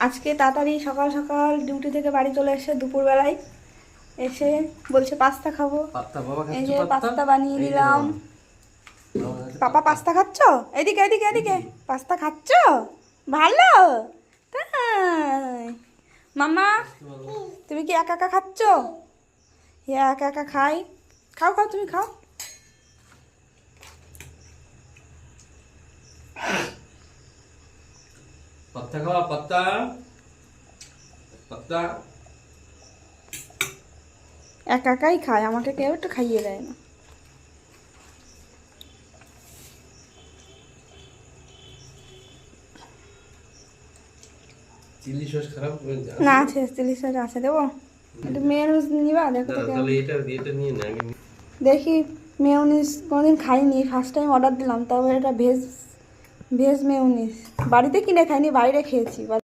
আজকে তাড়াতাড়ি সকাল সকাল ডিউটি থেকে বাড়ি চলে এসে দুপুরবেলায় এসে বলছে পাস্তা খাবো। এই যে পাস্তা বানিয়ে দিলাম। পাপা পাস্তা খাচ্ছ? এদিকে এদিকে এদিকে পাস্তা খাচ্ছ? ভালো তাই? মামা তুমি কি একা একা খাচ্ছ? হ্যাঁ একা একা খাই। খাও খাও তুমি খাও। पत्ता खाओ पत्ता पत्ता একা একাই খায়, আমাকে কেউ একটু খাইয়ে দেয় না। চিলি সস খারাপ না আছে চিলি সস আছে, দেবো একটু মেয়োনিজ নিবা? দেখো তো কেমন। তাহলে এটা নিয়ে না আগে দেখি মেয়োনিজ কোনোদিন খাইনি, ফার্স্ট টাইম অর্ডার দিলাম, তবে এটা ভেজ ভেজ মেয়োনিজ। বাড়িতে কিনে খাইনি, বাইরে খেয়েছি।